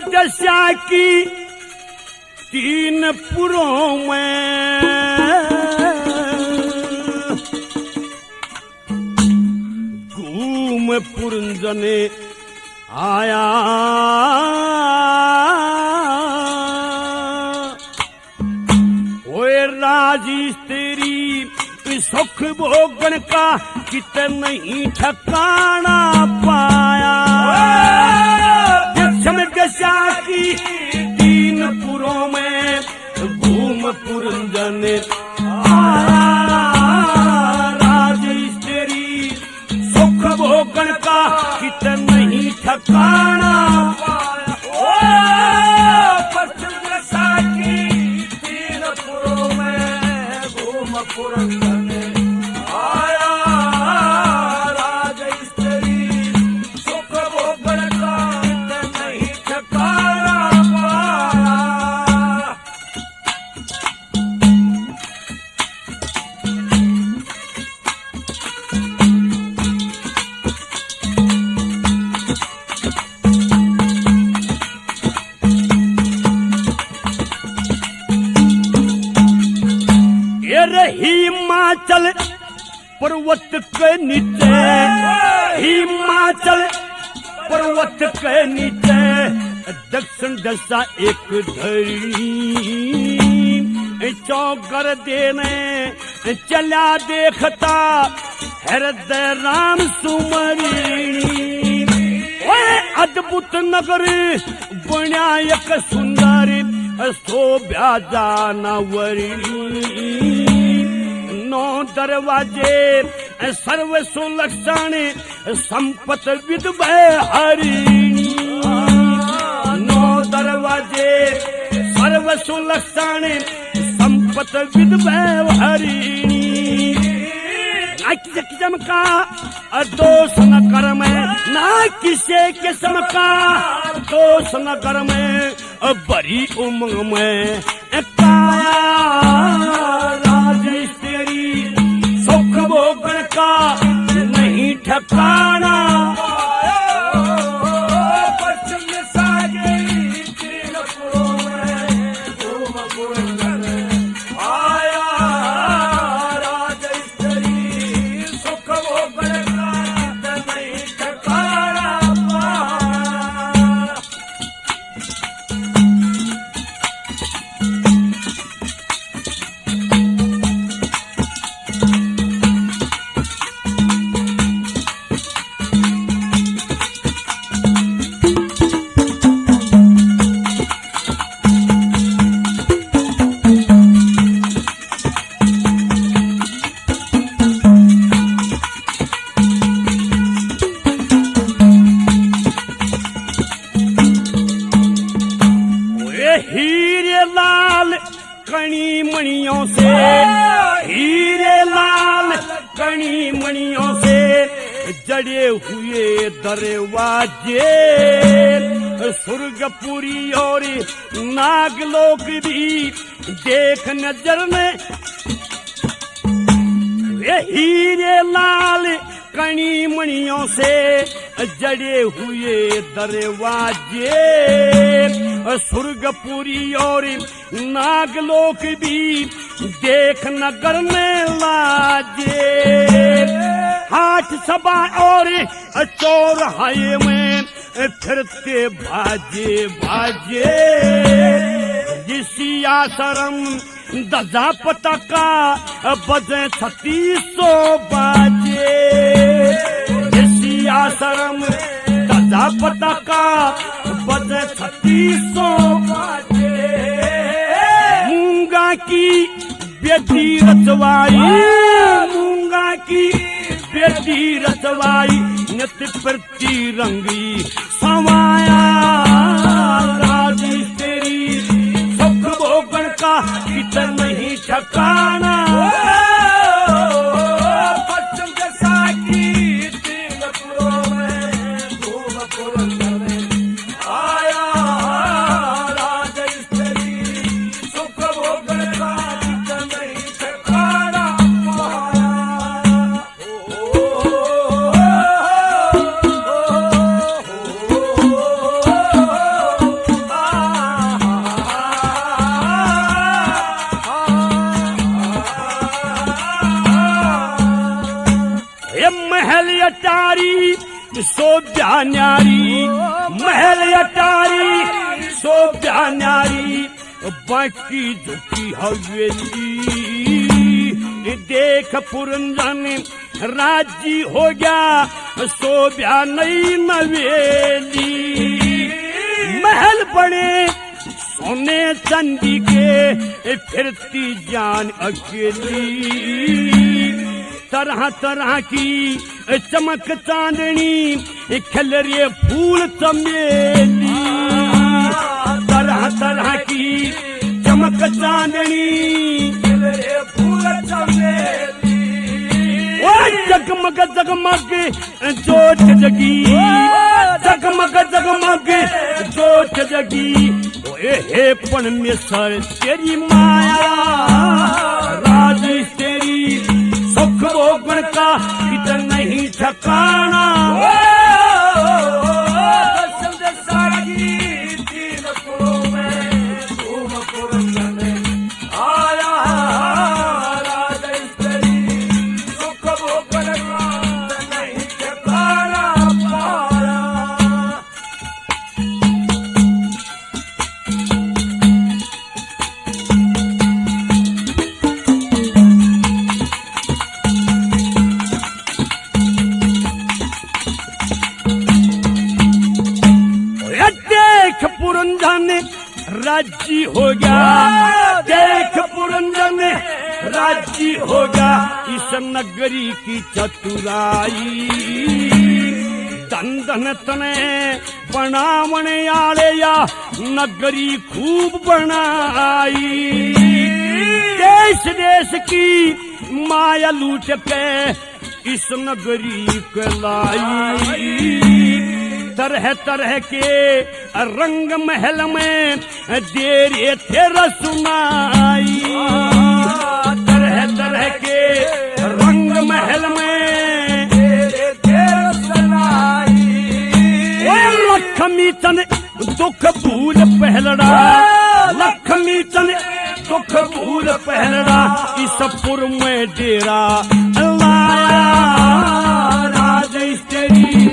दशा की 3 पुरों में घूम पुरंजने आया ओए राजी तेरी सुख भोगन का कित नहीं ठिकाना पाया। दशा की 3 पुरों में घूम पुरंजन आया राजी तेरी सुख भोगन का कित नहीं ठिकाना पाया। पश्चिम दशा की 3 पुरों में घूम पुरंजन हिमाचल पर्वत के नीचे, हिमाचल पर्वत के नीचे दक्षिण दशा एक धरणी चौकर देने चला देखता हृदय राम सुमरिणी। अद्भुत नगर बन्या एक सुंदर शोभ्या जानवरी। 9 दरवाजे सर्व सुलक्षण संपत विद्वय हरिणी। 9 दरवाजे सर्व सुलक्षण संपत विद्वय हरिणी। चमका दोष न कर में ना किसे किस्म का दोष न कर में बड़ी उमंग में काया राजी तेरी सुख भोगन का नहीं ठिकाना। हीरे लाल कणी मणियों से, हीरे लाल कणी मणियों से जड़े हुए दरवाजे स्वर्गपुरी और नागलोक भी देख नजर में। हीरे लाल कणी मणियों से जड़े हुए दरवाजे स्वर्गपुरी और नागलोक भी देख नगर में लाजे। हाथ सभा और चौराहे में फिरते बाजे बाजे जिसिया शरम दजा पटका बजे 3600 बाजे। शरम दजा पटका बजे 3600 बाजे। मूंगा की बेटी रचवाई, मूंगा की बेटी रचवाई नित प्रति रंगी समाया राजी तेरी सुख भोगन का कितना नहीं ठिकाना। शोभ्या न्यारी महल अटारी शोभ्या न्यारी बाकी झुकी हवेली देख पुरंजन राजी हो गया शोभ्या नई नवेली महल बने सोने चांदी के फिरती जान अकेली तरह तरह की चमक चांदनी खिल रे फूल चमेली तरह तरह की चमक चांदनी खिल रे फूल चमेली जगमग जगमग जोत जगी जगमग जगमग जोत जगी हे परमेश्वर तेरी माया राजी तेरी सुख भोगन का इधर नहीं ठिकाना राजी हो गया देख पुरंजन राजी हो गया इस नगरी की चतुराई धन धन तने बनावने आले या नगरी खूब बनाई देश देश की माया लूट पे इस नगरी को लाई तरह तरह के रंग महल में देरे तेरा सुनाई तरह तरह के रंग महल में देरे तेरा सुनाई लक्ष्मी चन दुख भूल पहलड़ा लक्ष्मी चन दुख भूल पहलड़ा इस पुर में डेरा लाया राज तेरी